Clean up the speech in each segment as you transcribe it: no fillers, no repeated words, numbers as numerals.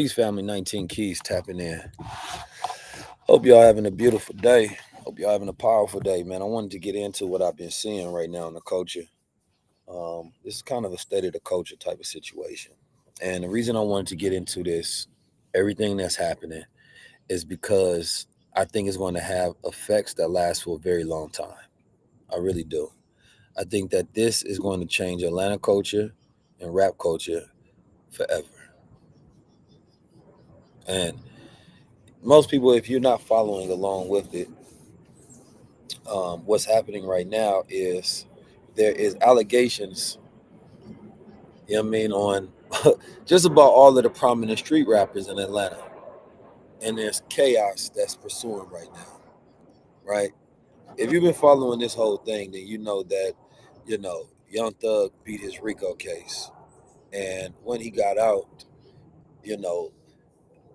Peace Family 19 Keys tapping in. Hope y'all having a beautiful day. Hope y'all having a powerful day, man. I wanted to get into what I've been seeing right now in the culture. This is kind of a state of the culture type of situation. And the reason I wanted to get into this, everything that's happening, is because I think it's going to have effects that last for a very long time. I really do. I think that this is going to change Atlanta culture and rap culture forever. And most people, if you're not following along with it, what's happening right now is there is allegations, you know what I mean, on just about all of the prominent street rappers in Atlanta. And there's chaos that's pursuing right now, right? If you've been following this whole thing, then you know that, Young Thug beat his Rico case. And when he got out, you know,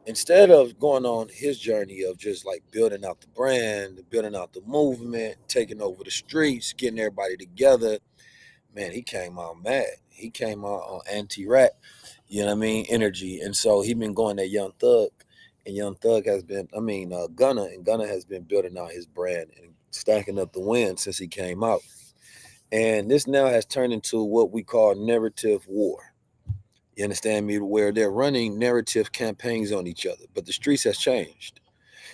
instead of going on his journey of just like building out the brand, building out the movement, taking over the streets, getting everybody together, man, he came out mad. He came out on anti-rap, you know what I mean, energy. And so he been going at Young Thug, and Young Thug has been, Gunna, and Gunna has been building out his brand and stacking up the win since he came out. And this now has turned into what we call narrative war. You understand me? Where they're running narrative campaigns on each other, but the streets has changed.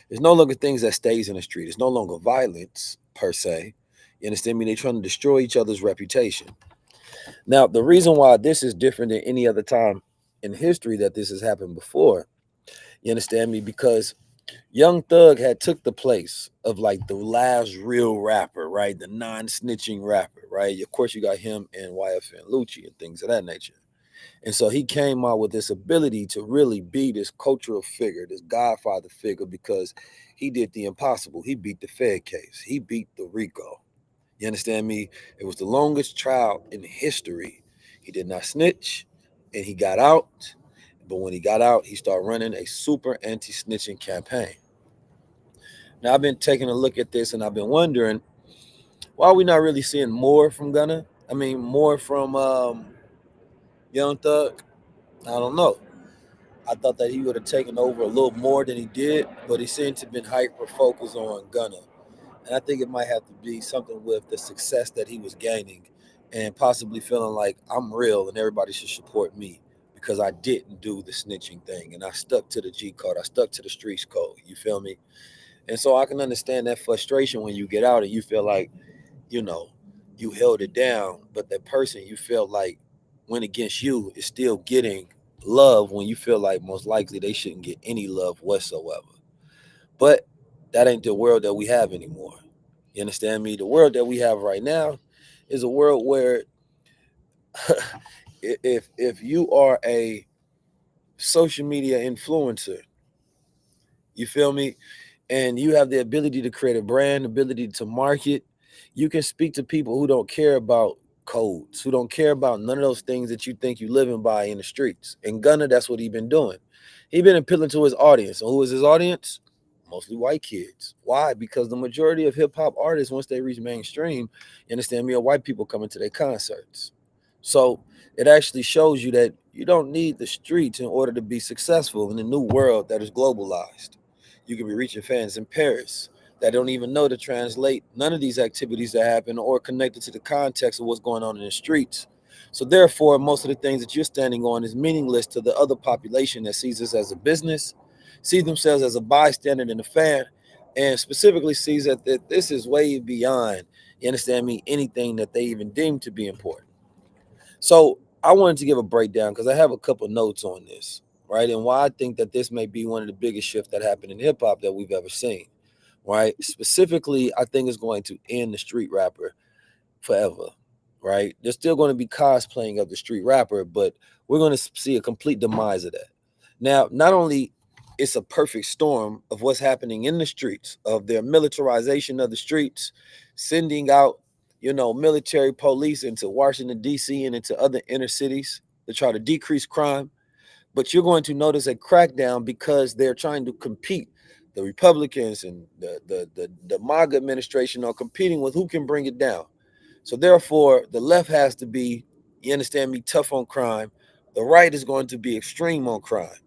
There's no longer things that stays in the street. It's no longer violence per se. You understand me? They're trying to destroy each other's reputation. Now, the reason why this is different than any other time in history that this has happened before, you understand me? Because Young Thug had took the place of like the last real rapper, right? The non-snitching rapper, right? Of course, you got him and YFN Lucci and things of that nature. And so he came out with this ability to really be this cultural figure, this godfather figure, because he did the impossible. He beat the Fed case. He beat the RICO. You understand me? It was the longest trial in history. He did not snitch, and he got out. But when he got out, he started running a super anti-snitching campaign. Now I've been taking a look at this, and I've been wondering why are we not really seeing more from Gunna? I mean, more from Young Thug. I don't know. I thought that he would have taken over a little more than he did, but he seemed to have been hyper focused on Gunna. And I think it might have to be something with the success that he was gaining and possibly feeling like I'm real and everybody should support me because I didn't do the snitching thing and I stuck to the G code. I stuck to the streets code. You feel me? And so I can understand that frustration when you get out and you feel like, you know, you held it down, but that person you feel like went against you is still getting love when you feel like most likely they shouldn't get any love whatsoever. But that ain't the world that we have anymore. You understand me? The world that we have right now is a world where if you are a social media influencer, you feel me, and you have the ability to create a brand, ability to market, you can speak to people who don't care about codes, who don't care about none of those things that you think you living by in the streets. And Gunna, that's what he been doing. He been appealing to his audience. And who is his audience? Mostly white kids. Why? Because the majority of hip hop artists, once they reach mainstream, you understand me, are white people coming to their concerts. So it actually shows you that you don't need the streets in order to be successful in a new world that is globalized. You can be reaching fans in Paris that don't even know to translate none of these activities that happen or connected to the context of what's going on in the streets. So therefore, most of the things that you're standing on is meaningless to the other population that sees this as a business, sees themselves as a bystander and a fan, and specifically sees that this is way beyond, you understand me, anything that they even deem to be important. So I wanted to give a breakdown because I have a couple notes on this, right? And why I think that this may be one of the biggest shifts that happened in hip hop that we've ever seen, right? Specifically, I think it's going to end the street rapper forever, right? There's still going to be cosplaying of the street rapper, but we're going to see a complete demise of that. Now, not only it's a perfect storm of what's happening in the streets, of their militarization of the streets, sending out, military police into Washington, D.C. and into other inner cities to try to decrease crime. But you're going to notice a crackdown because they're trying to compete. The Republicans and the MAGA administration are competing with who can bring it down. So therefore, the left has to be, you understand me, tough on crime. The right is going to be extreme on crime.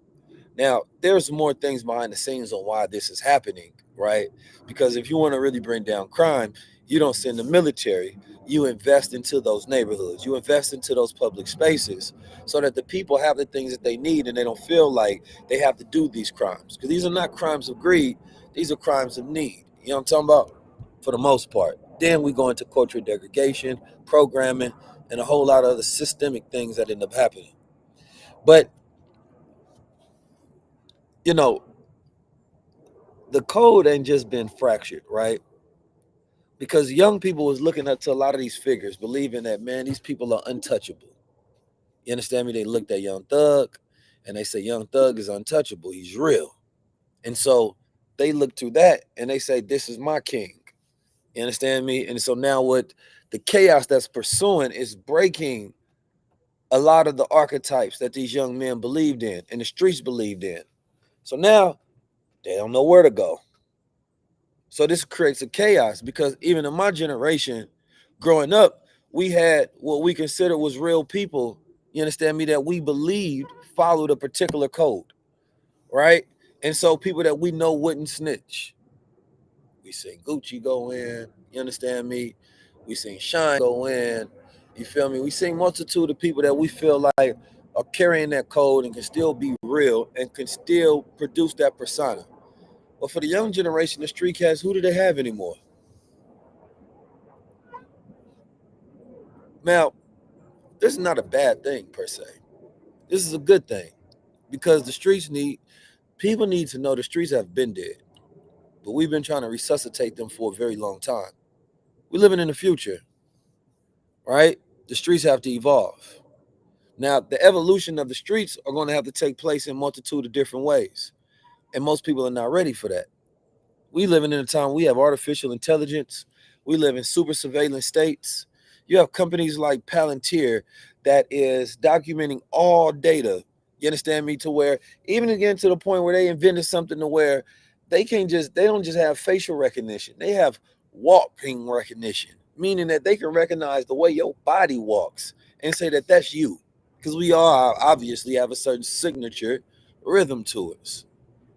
Now, there's more things behind the scenes on why this is happening, right? Because if you want to really bring down crime, you don't send the military. You invest into those neighborhoods. You invest into those public spaces so that the people have the things that they need and they don't feel like they have to do these crimes. Because these are not crimes of greed, these are crimes of need. You know what I'm talking about? For the most part. Then we go into cultural degradation, programming, and a whole lot of other systemic things that end up happening. But, you know, the code ain't just been fractured, right? Because young people was looking up to a lot of these figures, believing that, man, these people are untouchable. You understand me? They looked at Young Thug and they say Young Thug is untouchable. He's real. And so they look to that and they say, this is my king. You understand me? And so now what the chaos that's pursuing is breaking a lot of the archetypes that these young men believed in and the streets believed in. So now they don't know where to go. So this creates a chaos because even in my generation, growing up, we had what we considered was real people. You understand me? That we believed followed a particular code, right? And so people that we know wouldn't snitch. We seen Gucci go in. You understand me? We seen Shine go in. You feel me? We seen multitude of people that we feel like are carrying that code and can still be real and can still produce that persona. But for the young generation, the street cats, who do they have anymore? Now, this is not a bad thing per se. This is a good thing because the streets need people need to know the streets have been dead, but we've been trying to resuscitate them for a very long time. We're living in the future, right? The streets have to evolve. Now, the evolution of the streets are going to have to take place in a multitude of different ways, and most people are not ready for that. We living in a time we have artificial intelligence. We live in super surveillance states. You have companies like Palantir that is documenting all data. You understand me? To where even again to the point where they invented something to where they don't just have facial recognition. They have walking recognition, meaning that they can recognize the way your body walks and say that that's you. Because we all obviously have a certain signature rhythm to us.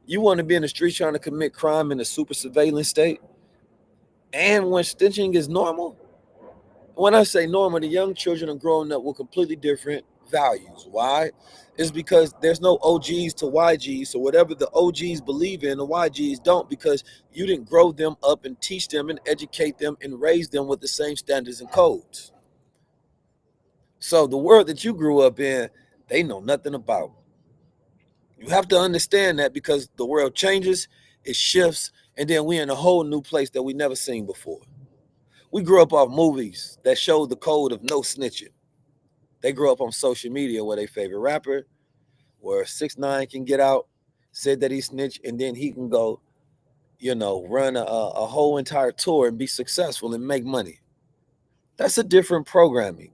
You want to be in the street trying to commit crime in a super surveillance state, and when stitching is normal. When I say normal, the young children are growing up with completely different values. Why? It's because there's no OGs to YGs. So whatever the OGs believe in, the YGs don't, because you didn't grow them up and teach them and educate them and raise them with the same standards and codes. So the world that you grew up in, they know nothing about. You have to understand that because the world changes, it shifts, and then we're in a whole new place that we never seen before. We grew up off movies that showed the code of no snitching. They grew up on social media where their favorite rapper, where 6ix9ine can get out, said that he snitched, and then he can go, run a whole entire tour and be successful and make money. That's a different programming.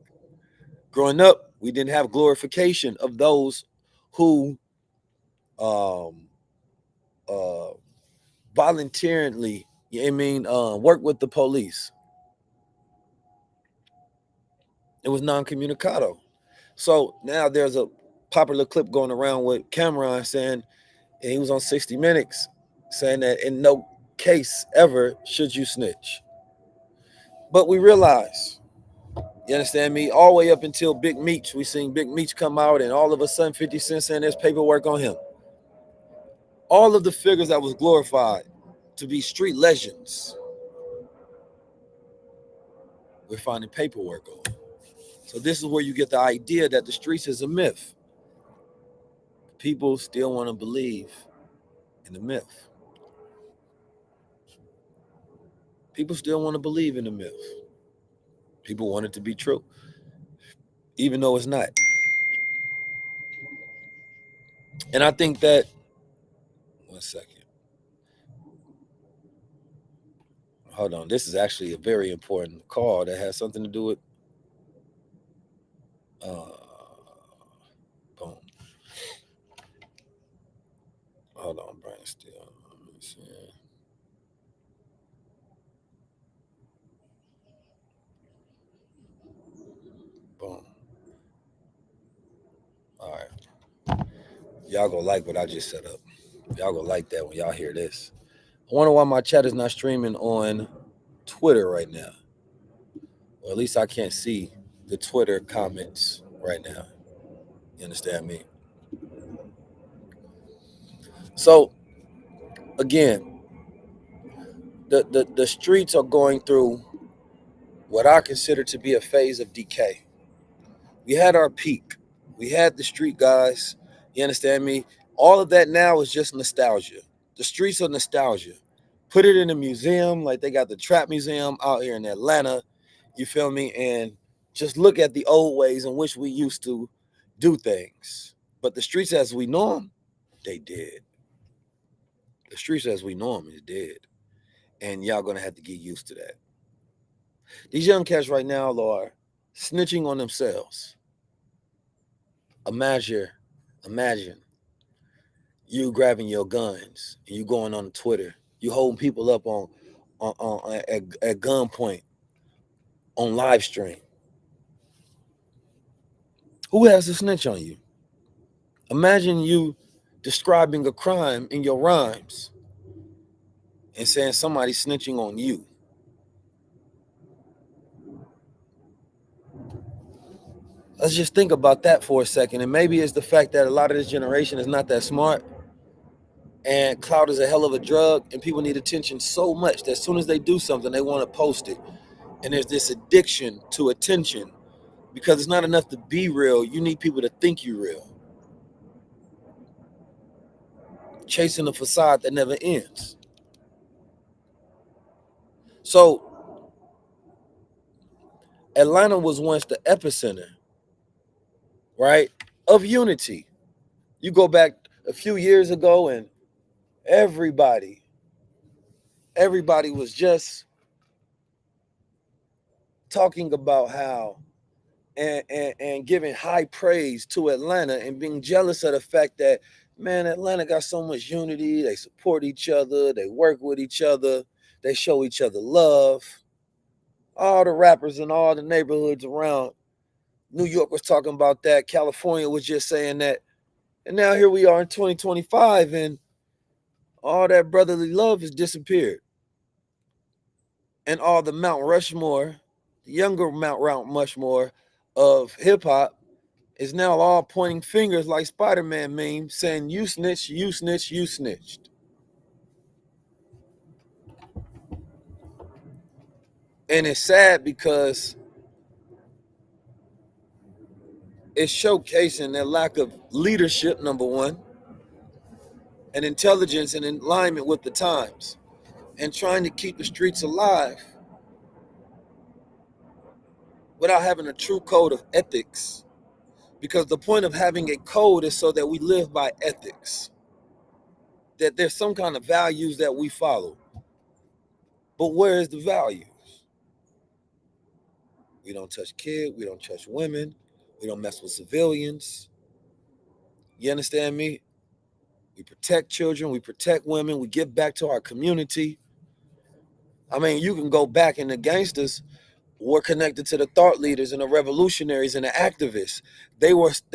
Growing up, we didn't have glorification of those who um, uh, voluntarily, work with the police. It was non-communicado. So now there's a popular clip going around with Cameron saying, and he was on 60 Minutes, saying that in no case ever should you snitch. But we realize, you understand me, all the way up until Big Meech, we seen Big Meech come out and all of a sudden 50 Cent saying there's paperwork on him. All of the figures that was glorified to be street legends, we're finding paperwork on. So this is where you get the idea that the streets is a myth. People still want to believe in the myth. People still want to believe in the myth. People want it to be true, even though it's not. And I think that, one second, hold on. This is actually a very important call that has something to do with, uh, boom. Hold on, brain still. Boom. All right. Y'all gonna like what I just set up. Y'all gonna like that when y'all hear this. I wonder why my chat is not streaming on Twitter right now. Or at least I can't see the Twitter comments right now. You understand me? So again, the streets are going through what I consider to be a phase of decay. We had our peak. We had the street guys. You understand me? All of that now is just nostalgia. The streets are nostalgia. Put it in a museum, like they got the Trap Museum out here in Atlanta. You feel me? And just look at the old ways in which we used to do things. But the streets as we know them, they dead. The streets as we know them is dead. And y'all gonna have to get used to that. These young cats right now are snitching on themselves. Imagine you grabbing your guns and you going on Twitter, you holding people up at gunpoint on live stream. Who has to snitch on you? Imagine you describing a crime in your rhymes and saying somebody's snitching on you. Let's just think about that for a second. And maybe it's the fact that a lot of this generation is not that smart, and clout is a hell of a drug, and people need attention so much that as soon as they do something, they want to post it. And there's this addiction to attention because it's not enough to be real. You need people to think you're real. Chasing a facade that never ends. So Atlanta was once the epicenter, right, of unity. You go back a few years ago and everybody was just talking about how and giving high praise to Atlanta and being jealous of the fact that, man, Atlanta got so much unity. They support each other. They work with each other. They show each other love. All the rappers in all the neighborhoods around New York was talking about that. California was just saying that. And now here we are in 2025 and all that brotherly love has disappeared. And all the Mount Rushmore, the younger Mount Rushmore of hip hop is now all pointing fingers like Spider-Man meme saying, you snitched, you snitched, you snitched. And it's sad because it's showcasing their lack of leadership, number one, and intelligence and alignment with the times, and trying to keep the streets alive without having a true code of ethics. Because the point of having a code is so that we live by ethics, that there's some kind of values that we follow. But where is the values? We don't touch kids, we don't touch women, we don't mess with civilians. You understand me? We protect children, we protect women, we give back to our community. I mean, you can go back, and the gangsters were connected to the thought leaders and the revolutionaries and the activists. They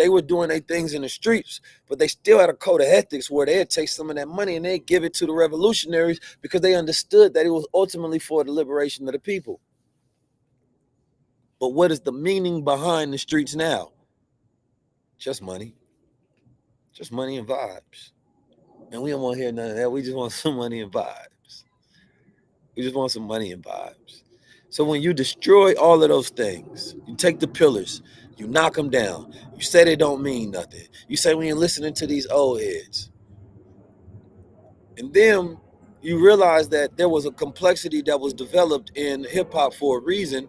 were doing their things in the streets, but they still had a code of ethics where they'd take some of that money and they'd give it to the revolutionaries because they understood that it was ultimately for the liberation of the people. But what is the meaning behind the streets now? Just money. Just money and vibes. And we don't want to hear none of that. We just want some money and vibes. We just want some money and vibes. So when you destroy all of those things, you take the pillars, you knock them down, you say they don't mean nothing. You say when you're listening to these old heads. And then you realize that there was a complexity that was developed in hip hop for a reason,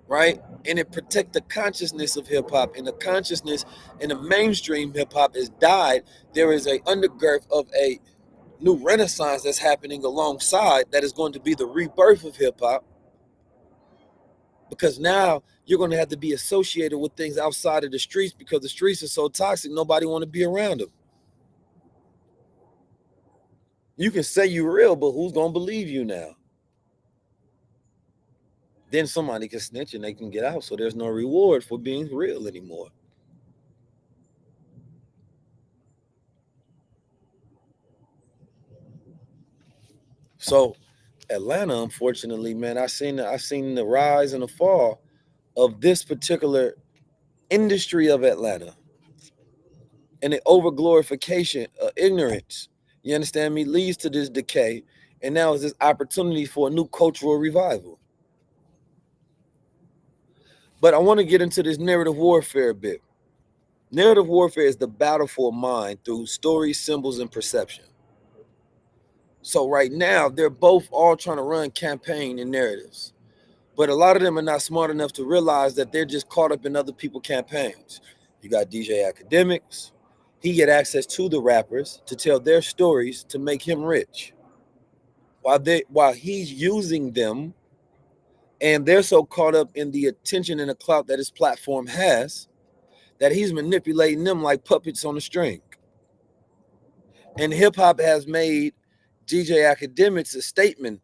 right? And it protect the consciousness of hip hop, and the consciousness in the mainstream hip hop has died. There is a undergirth of a new renaissance that's happening alongside that is going to be the rebirth of hip hop, because now you're going to have to be associated with things outside of the streets because the streets are so toxic, nobody want to be around them. You can say you're real, but who's going to believe you now? Then somebody can snitch and they can get out, so there's no reward for being real anymore. So Atlanta, unfortunately, man, I seen the rise and the fall of this particular industry of Atlanta and the overglorification of ignorance. You understand me? Leads to this decay, and now is this opportunity for a new cultural revival. But I want to get into this narrative warfare a bit. Narrative warfare is the battle for mind through stories, symbols, and perception. So right now, they're both all trying to run campaign and narratives. But a lot of them are not smart enough to realize that they're just caught up in other people's campaigns. You got DJ Academics. He get access to the rappers to tell their stories to make him rich. While he's using them and they're so caught up in the attention and the clout that his platform has that he's manipulating them like puppets on a string. And hip hop has made DJ Academics a statement.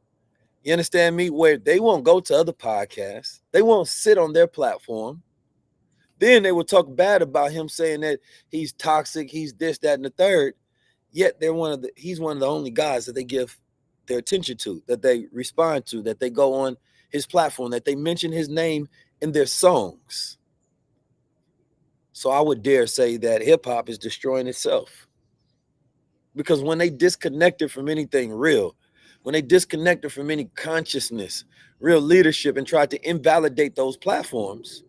You understand me? Where they won't go to other podcasts, they won't sit on their platform. Then they will talk bad about him, saying that he's toxic, he's this, that, and the third. Yet he's one of the only guys that they give their attention to, that they respond to, that they go on his platform, that they mention his name in their songs. So I would dare say that hip hop is destroying itself. Because when they disconnected from anything real, when they disconnected from any consciousness, real leadership, and tried to invalidate those platforms,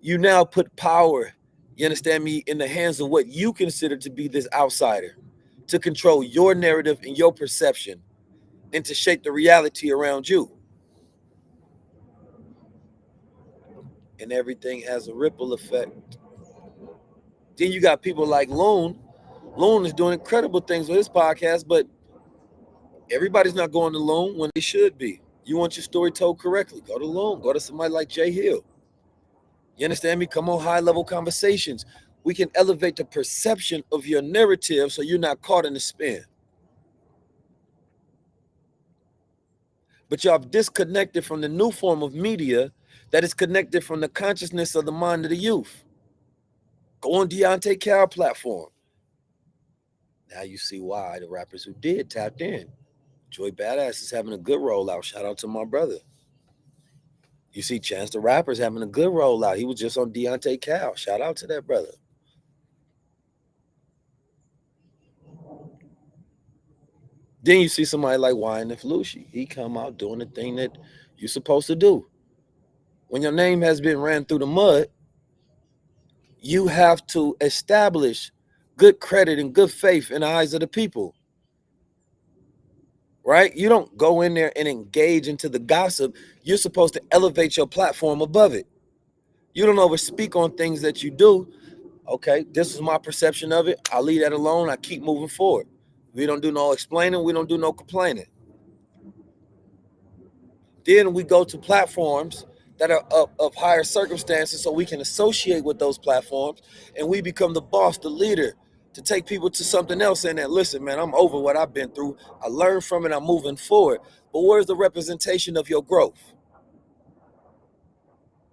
you now put power, you understand me, in the hands of what you consider to be this outsider, to control your narrative and your perception, and to shape the reality around you. And everything has a ripple effect. Then you got people like Loon. Loon is doing incredible things with his podcast, but everybody's not going to Loon when they should be. You want your story told correctly, go to Loon. Go to somebody like Jay Hill. You understand me? Come on, high level conversations. We can elevate the perception of your narrative so you're not caught in the spin. But y'all have disconnected from the new form of media that is connected from the consciousness of the mind of the youth. Go on Deontay Cal platform. Now you see why the rappers who did tapped in. Joy Badass is having a good rollout. Shout out to my brother. You see Chance the Rapper's having a good rollout. He was just on Deontay Cal. Shout out to that brother. Then you see somebody like Wyan and Felucci. He come out doing the thing that you're supposed to do. When your name has been ran through the mud, you have to establish good credit and good faith in the eyes of the people. Right? You don't go in there and engage into the gossip. You're supposed to elevate your platform above it. You don't over speak on things that you do. Okay, this is my perception of it. I leave that alone. I keep moving forward. We don't do no explaining. We don't do no complaining. Then we go to platforms that are of higher circumstances so we can associate with those platforms and we become the boss, the leader, to take people to something else and then listen, man, I'm over what I've been through. I learned from it. I'm moving forward. But where's the representation of your growth?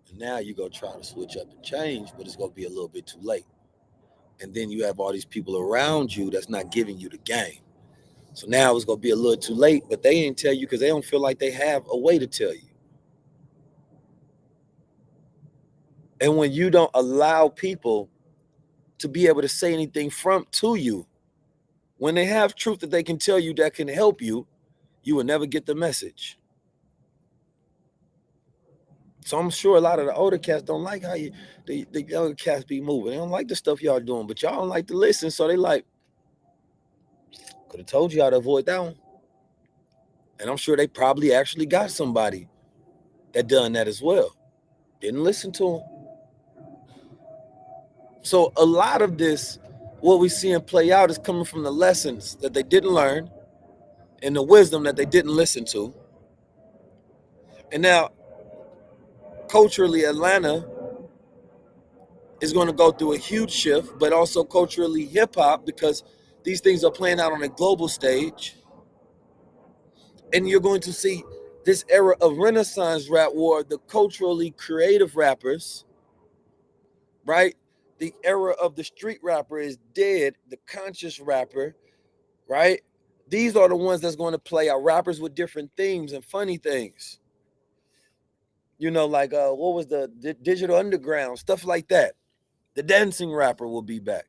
And now you go try to switch up and change, but it's going to be a little bit too late. And then you have all these people around you that's not giving you the game. So now it's going to be a little too late, but they ain't tell you because they don't feel like they have a way to tell you. And when you don't allow people to be able to say anything from to you, when they have truth that they can tell you that can help you, you will never get the message. So I'm sure a lot of the older cats don't like how the younger cats be moving. They don't like the stuff y'all doing, but y'all don't like to listen. So they like, could have told you how to avoid that one. And I'm sure they probably actually got somebody that done that as well. Didn't listen to them. So a lot of this, what we see and play out is coming from the lessons that they didn't learn and the wisdom that they didn't listen to. And now, culturally, Atlanta is going to go through a huge shift, but also culturally hip hop, because these things are playing out on a global stage. And you're going to see this era of Renaissance rap war, the culturally creative rappers, right? The era of the street rapper is dead, the conscious rapper, right? These are the ones that's going to play out. Rappers with different themes and funny things. You know, like what was the Digital Underground, stuff like that. The dancing rapper will be back.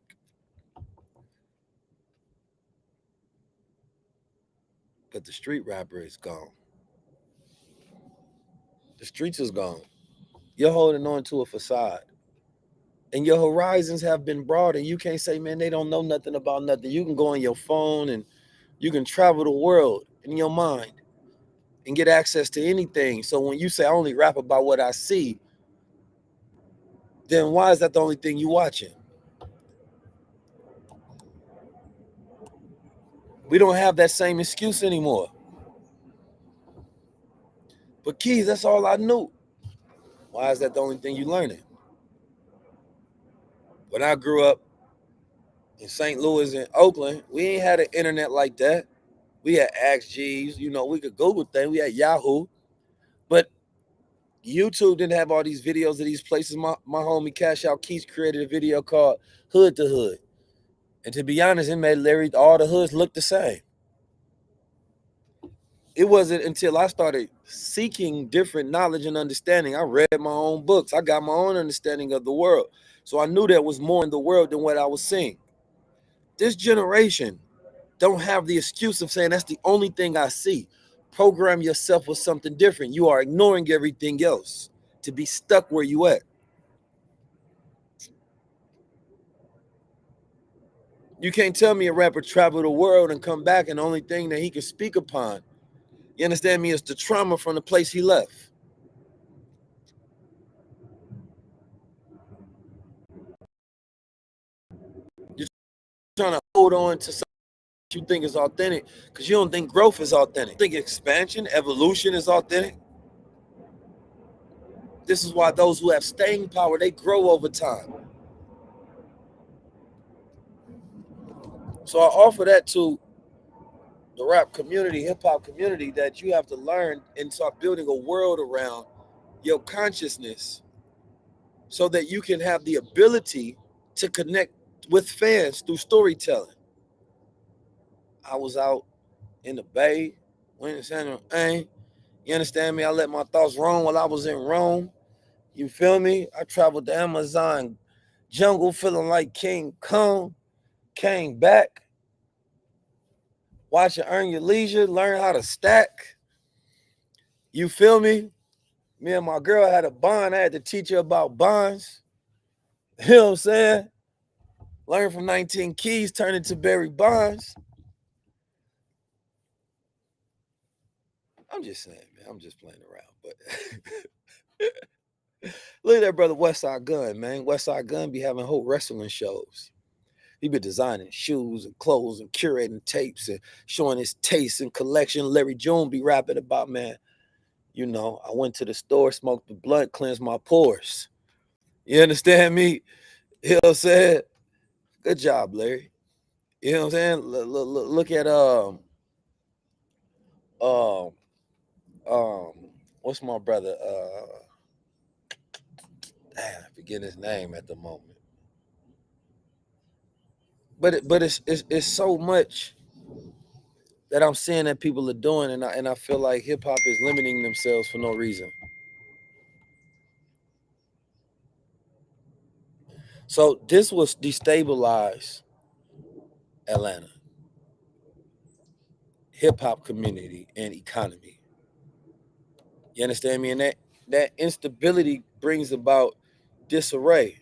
But the street rapper is gone. The streets is gone. You're holding on to a facade. And your horizons have been broad, and you can't say, man, they don't know nothing about nothing. You can go on your phone and you can travel the world in your mind and get access to anything. So when you say I only rap about what I see, then why is that the only thing you watching? We don't have that same excuse anymore. But Keys, that's all I knew. Why is that the only thing you learning? When I grew up in St. Louis and Oakland, we ain't had an internet like that. We had Ask G's, you know, we could Google things. We had Yahoo. But YouTube didn't have all these videos of these places. My homie Cash Out Keys created a video called Hood to Hood. And to be honest, it made Larry all the hoods look the same. It wasn't until I started seeking different knowledge and understanding. I read my own books. I got my own understanding of the world. So I knew there was more in the world than what I was seeing. This generation don't have the excuse of saying that's the only thing I see. Program yourself with something different. You are ignoring everything else to be stuck where you at. You can't tell me a rapper traveled the world and come back and the only thing that he can speak upon, you understand me, is the trauma from the place he left. You're trying to hold on to something you think is authentic because you don't think growth is authentic. You think expansion, evolution is authentic. This is why those who have staying power, they grow over time. So I offer that to the rap community, hip hop community, that you have to learn and start building a world around your consciousness so that you can have the ability to connect with fans through storytelling. I was out in the Bay, went to San Diego. You understand me? I let my thoughts roam while I was in Rome. You feel me? I traveled the Amazon jungle feeling like King Kong. Came back, watch it, earn your leisure, learn how to stack. You feel me? Me and my girl had a bond. I had to teach her about bonds. You know what I'm saying? Learn from 19 Keys, turn into Barry Bonds. I'm just saying, man. I'm just playing around. But look at that brother Westside Gun, man. Westside Gun be having whole wrestling shows. He be designing shoes and clothes and curating tapes and showing his taste and collection. Larry June be rapping about, man, you know, I went to the store, smoked the blunt, cleansed my pores. You understand me? You know what I'm saying? Good job, Larry. You know what I'm saying? Look at um um what's my brother? I forget his name at the moment. But it's so much that I'm seeing that people are doing, and I feel like hip hop is limiting themselves for no reason. So this was destabilize Atlanta, hip hop community and economy. You understand me? And that instability brings about disarray.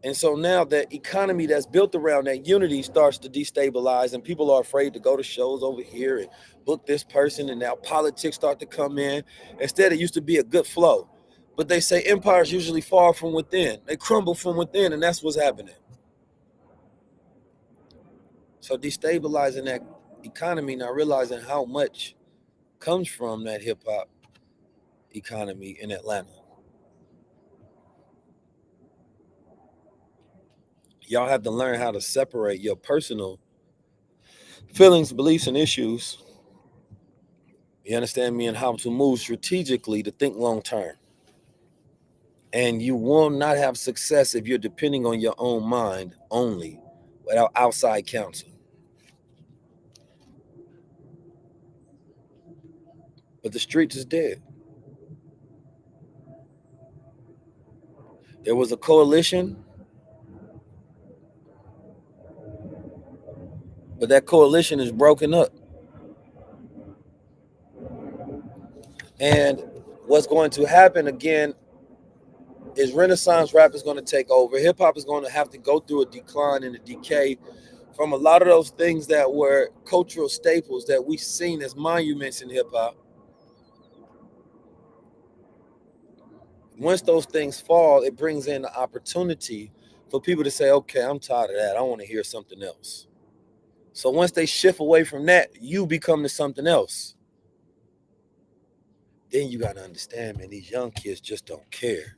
And so now that economy that's built around that unity starts to destabilize, and people are afraid to go to shows over here and book this person, and now politics start to come in. Instead, it used to be a good flow. But they say empires usually fall from within. They crumble from within, and that's what's happening. So destabilizing that economy, not realizing how much comes from that hip hop economy in Atlanta. Y'all have to learn how to separate your personal feelings, beliefs, and issues. You understand me? And how to move strategically to think long term. And you will not have success if you're depending on your own mind only without outside counsel. but the streets is dead. There was a coalition, but that coalition is broken up. And what's going to happen again is Renaissance rap is going to take over. Hip hop is going to have to go through a decline and a decay from a lot of those things that were cultural staples that we've seen as monuments in hip hop. Once those things fall, it brings in the opportunity for people to say, okay, I'm tired of that. I want to hear something else. So once they shift away from that, you become to something else. Then you got to understand, man, these young kids just don't care.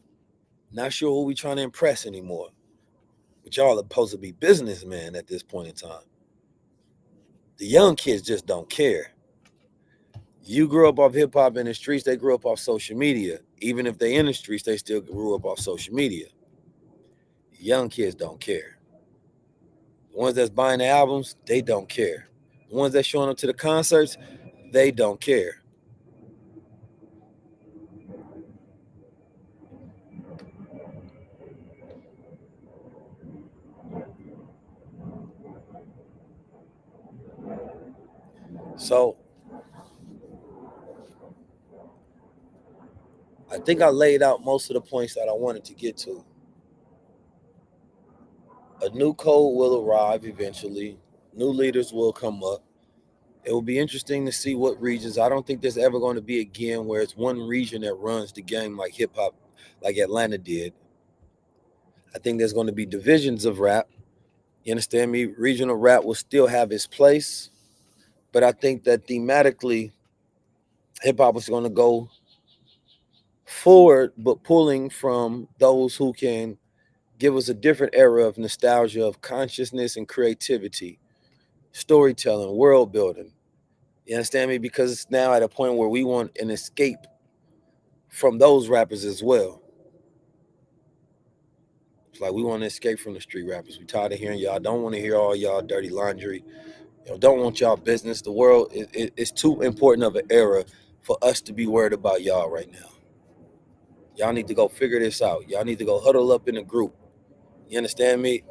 Not sure who we trying to impress anymore. But y'all are supposed to be businessmen at this point in time. The young kids just don't care. You grew up off hip hop in the streets, they grew up off social media. Even if they in the streets, they still grew up off social media. Young kids don't care. The ones that's buying the albums, they don't care. The ones that's showing up to the concerts, they don't care. So I think I laid out most of the points that I wanted to get to. A new code will arrive eventually. New leaders will come up. It will be interesting to see what regions. I don't think there's ever going to be again where it's one region that runs the game like hip hop, like Atlanta did. I think there's going to be divisions of rap. You understand me? Regional rap will still have its place, but I think that thematically, hip hop is going to go forward, but pulling from those who can give us a different era of nostalgia, of consciousness and creativity, storytelling, world building. You understand me? Because it's now at a point where we want an escape from those rappers as well. It's like we want to escape from the street rappers. We tired of hearing y'all. Don't want to hear all y'all dirty laundry. Don't want y'all business. The world is too important of an era for us to be worried about y'all right now. Y'all need to go figure this out. Y'all need to go huddle up in a group. You understand me?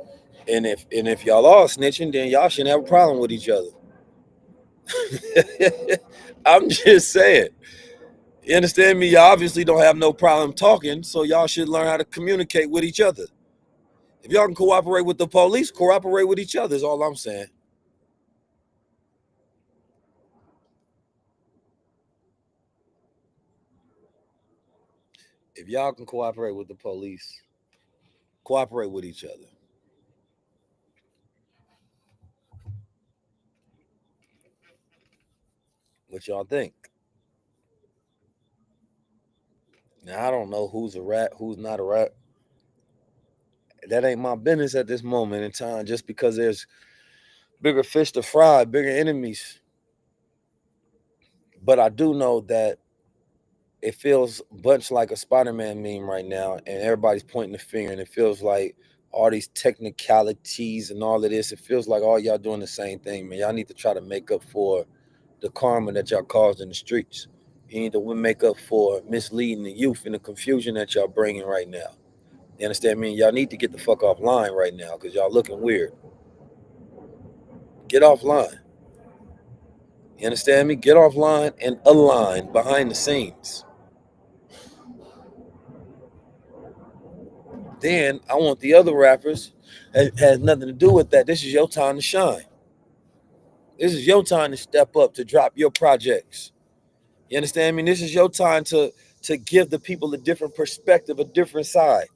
And if y'all are snitching, then y'all shouldn't have a problem with each other. I'm just saying. You understand me? Y'all obviously don't have no problem talking, so y'all should learn how to communicate with each other. If y'all can cooperate with the police, cooperate with each other is all I'm saying. If y'all can cooperate with the police, cooperate with each other. What y'all think? Now I don't know who's a rat, who's not a rat. That ain't my business at this moment in time. Just because there's bigger fish to fry, bigger enemies. But I do know that it feels much like a Spider-Man meme right now, and everybody's pointing the finger, and it feels like all these technicalities and all of this. It feels like all y'all doing the same thing, man. Y'all need to try to make up for the karma that y'all caused in the streets. You need to make up for misleading the youth and the confusion that y'all bringing right now. You understand me? Y'all need to get the fuck offline right now because y'all looking weird. Get offline. You understand me? Get offline and align behind the scenes. Then I want the other rappers. It has nothing to do with that. This is your time to shine. This is your time to step up, to drop your projects. You understand me? This is your time to give the people a different perspective, a different side.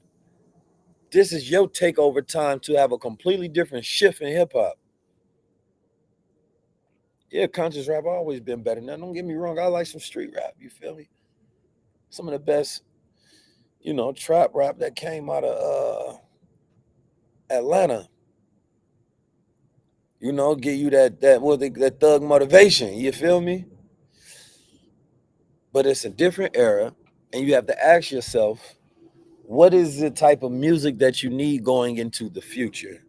This is your takeover time to have a completely different shift in hip hop. Yeah, conscious rap always been better. Now, don't get me wrong. I like some street rap. You feel me? Some of the best, trap rap that came out of Atlanta. Give you that thug motivation. You feel me? But it's a different era, and you have to ask yourself, what is the type of music that you need going into the future?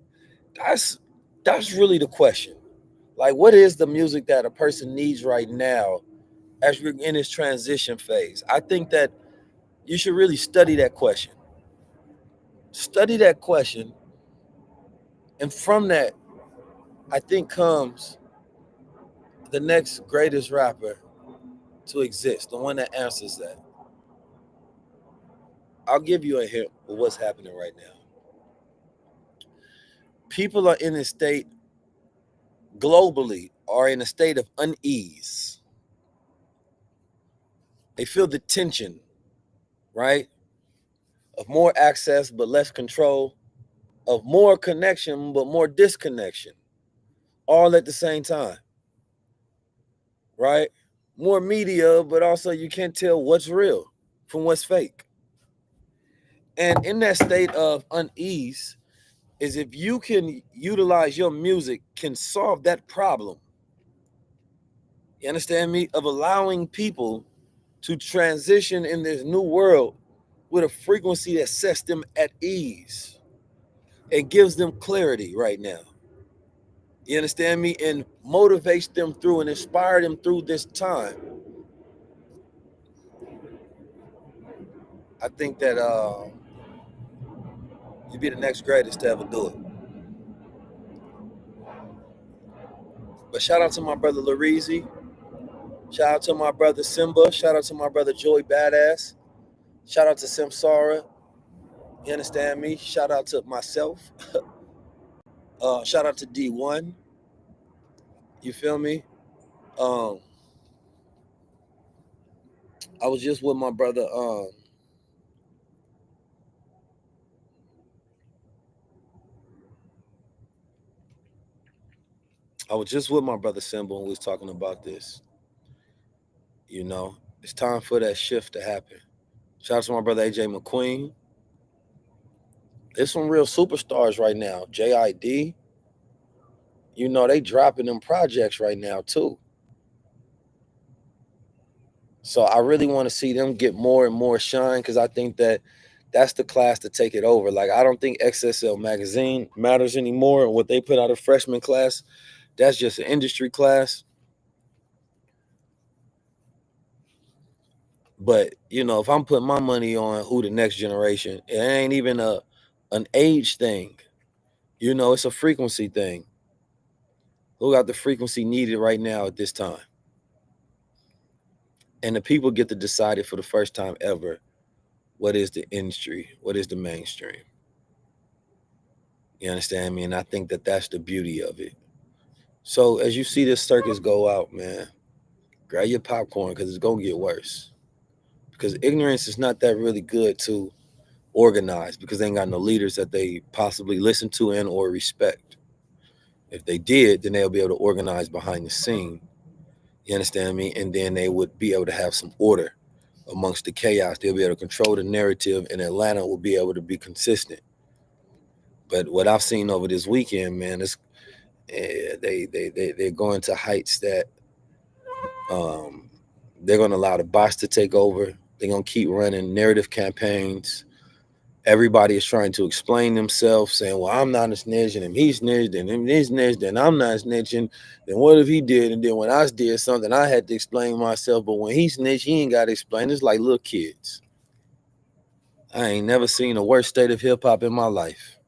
That's that's really the question. Like, what is the music that a person needs right now as we're in this transition phase? I think that you should really study that question. Study that question. And from that, I think comes the next greatest rapper to exist, the one that answers that. I'll give you a hint of what's happening right now. People are in a state, globally, are in a state of unease. They feel the tension, right? Of more access but less control, of more connection but more disconnection, all at the same time, right? More media, but also you can't tell what's real from what's fake. And in that state of unease, is if you can utilize your music, can solve that problem. You understand me? Of allowing people to transition in this new world with a frequency that sets them at ease. It gives them clarity right now. You understand me? And motivates them through and inspire them through this time. I think that you'd be the next greatest to ever do it. But shout out to my brother Lareezy. Shout out to my brother Simba. Shout out to my brother Joey Badass. Shout out to Samsara. You understand me? Shout out to myself. Shout out to D1. You feel me? Um, I was just with my brother. I was just with my brother Simba and we was talking about this. You know, it's time for that shift to happen. Shout out to my brother AJ McQueen. There's some real superstars right now. JID. You know, they dropping them projects right now too. So I really want to see them get more and more shine because I think that that's the class to take it over. Like, I don't think XSL magazine matters anymore. What they put out of freshman class, that's just an industry class. But, you know, if I'm putting my money on who the next generation, it ain't even an age thing. You know, it's a frequency thing. Who got the frequency needed right now at this time? And the people get to decide it for the first time ever. What is the industry? What is the mainstream? You understand me? And I think that that's the beauty of it. So as you see this circus go out, man, grab your popcorn because it's going to get worse. Because ignorance is not that really good to organize because they ain't got no leaders that they possibly listen to and or respect. If they did, then they'll be able to organize behind the scene. You understand me? And then they would be able to have some order amongst the chaos. They'll be able to control the narrative, and Atlanta will be able to be consistent. But what I've seen over this weekend, man, is they're going to heights that they're going to allow the bots to take over. They're going to keep running narrative campaigns. Everybody is trying to explain themselves, saying, well, I'm not a snitch, and he snitched, and him he snitched, and I'm not snitching. Then what if he did? And then when I did something, I had to explain myself. But when he snitched, he ain't got to explain. It's like little kids. I ain't never seen a worse state of hip-hop in my life.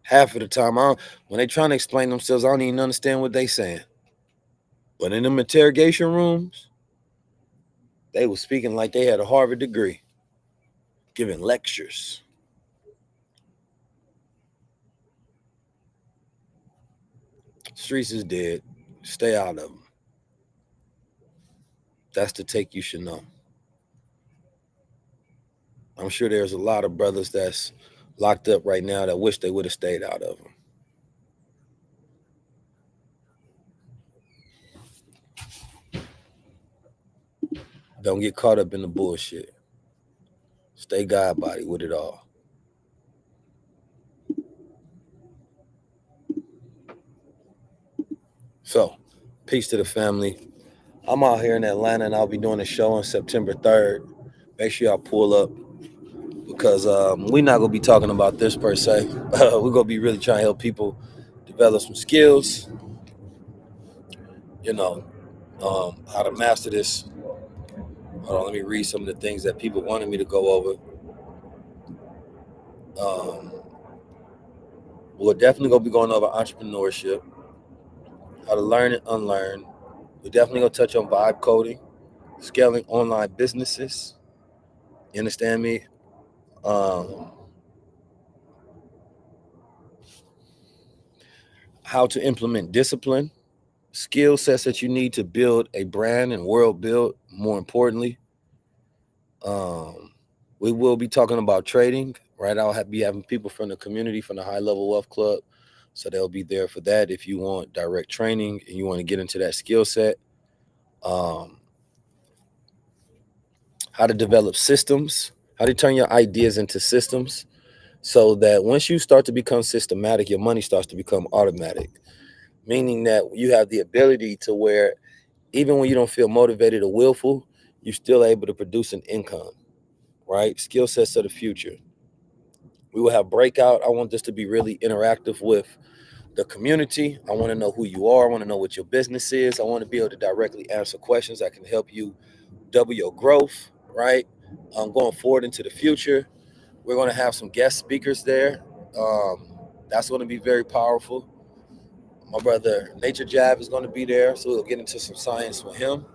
Half of the time, when they trying to explain themselves, I don't even understand what they saying. But in them interrogation rooms, they were speaking like they had a Harvard degree, giving lectures. Streets is dead. Stay out of them. That's the take you should know. I'm sure there's a lot of brothers that's locked up right now that wish they would have stayed out of them. Don't get caught up in the bullshit. Stay God body with it all. So, peace to the family. I'm out here in Atlanta and I'll be doing a show on September 3rd. Make sure y'all pull up because we're not going to be talking about this per se. We're going to be really trying to help people develop some skills, you know, how to master this. Hold on, let me read some of the things that people wanted me to go over. Um, we're definitely gonna be going over entrepreneurship, how to learn and unlearn. We're definitely gonna touch on vibe coding, scaling online businesses. You understand me? Um, how to implement discipline, skill sets that you need to build a brand and world build. More importantly, um, we will be talking about trading. Right, be having people from the community from the High Level Wealth Club, so they'll be there for that. If you want direct training and you want to get into that skill set, um, how to develop systems, how to turn your ideas into systems, so that once you start to become systematic, your money starts to become automatic. Meaning that you have the ability to where even when you don't feel motivated or willful, you're still able to produce an income, right? Skill sets of the future. We will have breakout. I want this to be really interactive with the community. I want to know who you are. I want to know what your business is. I want to be able to directly answer questions that can help you double your growth, right? Going forward into the future. We're going to have some guest speakers there. Um, that's going to be very powerful. My brother Nature Jab is going to be there, so we'll get into some science with him.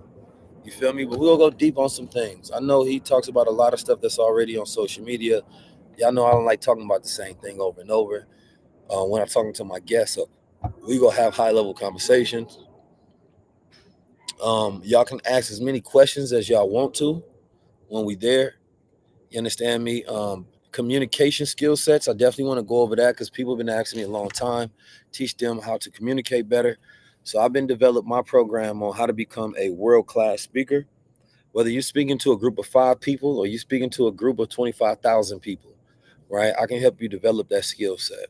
You feel me? But we'll go deep on some things. I know he talks about a lot of stuff that's already on social media. Y'all know I don't like talking about the same thing over and over. When I'm talking to my guests, so we gonna have high level conversations. Y'all can ask as many questions as y'all want to when we there. You understand me? Communication skill sets. I definitely want to go over that because people have been asking me a long time. Teach them how to communicate better. So I've been developed my program on how to become a world class speaker. Whether you're speaking to a group of 5 people or you're speaking to a group of 25,000 people, right? I can help you develop that skill set.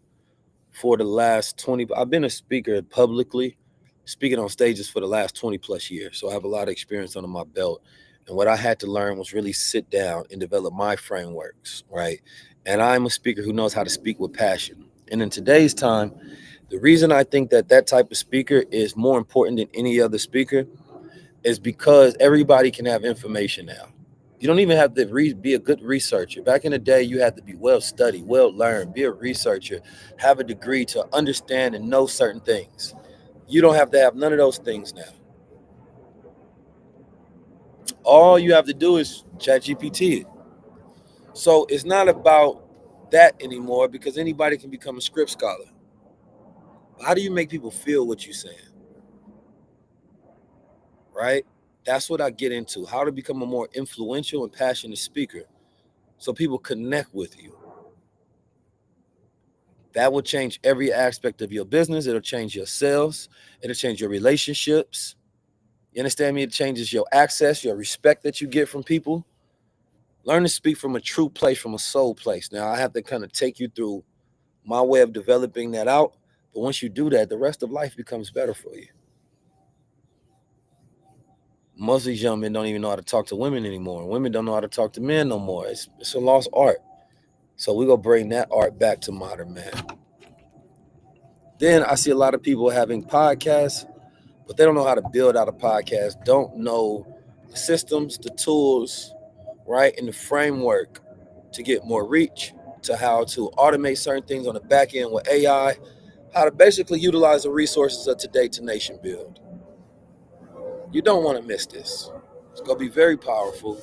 For the last 20, I've been a speaker publicly, speaking on stages for the last 20 plus years. So I have a lot of experience under my belt. And what I had to learn was really sit down and develop my frameworks, right? And I'm a speaker who knows how to speak with passion. And in today's time, the reason I think that that type of speaker is more important than any other speaker is because everybody can have information now. You don't even have to be a good researcher. Back in the day, you had to be well studied, well learned, be a researcher, have a degree to understand and know certain things. You don't have to have none of those things now. All you have to do is chat GPT it. So it's not about that anymore because anybody can become a script scholar. How do you make people feel what you're saying? Right? That's what I get into. How to become a more influential and passionate speaker so people connect with you. That will change every aspect of your business. It'll change your sales. It'll change your relationships. You understand me? It changes your access, your respect that you get from people. Learn to speak from a true place, from a soul place. Now, I have to kind of take you through my way of developing that out. But once you do that, the rest of life becomes better for you. Most of these young men don't even know how to talk to women anymore. Women don't know how to talk to men no more. It's a lost art. So we're going to bring that art back to modern man. Then I see a lot of people having podcasts, but they don't know how to build out a podcast, don't know the systems, the tools, right, and the framework to get more reach, to how to automate certain things on the back end with AI, how to basically utilize the resources of today to nation build. You don't want to miss this. It's going to be very powerful.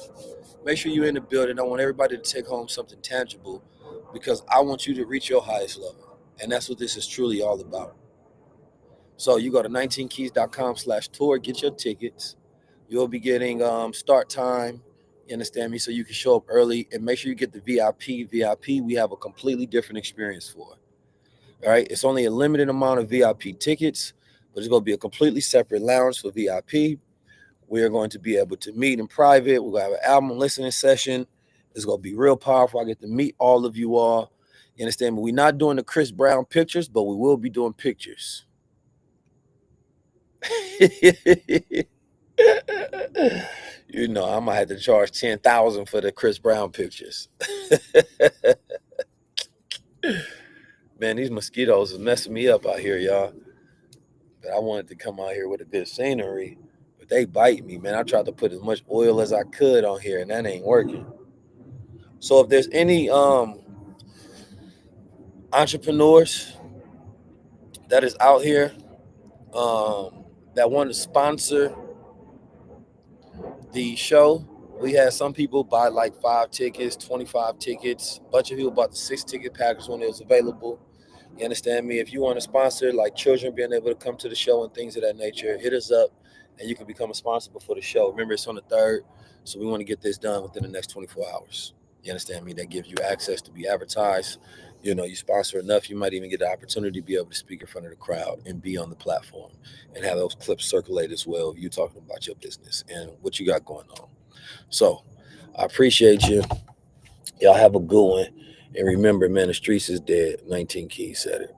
Make sure you're in the building. I want everybody to take home something tangible because I want you to reach your highest level. And that's what this is truly all about. So you go to 19keys.com/tour, get your tickets. You'll be getting start time. You understand me? So you can show up early and make sure you get the VIP. VIP, we have a completely different experience for. All right. It's only a limited amount of VIP tickets, but it's going to be a completely separate lounge for VIP. We're going to be able to meet in private. We're going to have an album listening session. It's going to be real powerful. I get to meet all of you all. You understand me? We're not doing the Chris Brown pictures, but we will be doing pictures. You know, I might have to charge 10,000 for the Chris Brown pictures. Man, these mosquitoes is messing me up out here, y'all. but I wanted to come out here with a good scenery. But they bite me, man. I tried to put as much oil as I could on here, and that ain't working. So if there's any entrepreneurs that is out here that want to sponsor the show, we had some people buy like 5 tickets, 25 tickets. A bunch of people bought the 6-ticket package when it was available. You understand me? If you want to sponsor, like children being able to come to the show and things of that nature, hit us up and you can become a sponsor before the show. Remember, it's on the 3rd, so we want to get this done within the next 24 hours. You understand me? That gives you access to be advertised. You know, you sponsor enough, you might even get the opportunity to be able to speak in front of the crowd and be on the platform and have those clips circulate as well. You talking about your business and what you got going on. So I appreciate you. Y'all have a good one. And remember, man, the streets is dead. 19 Keys said it.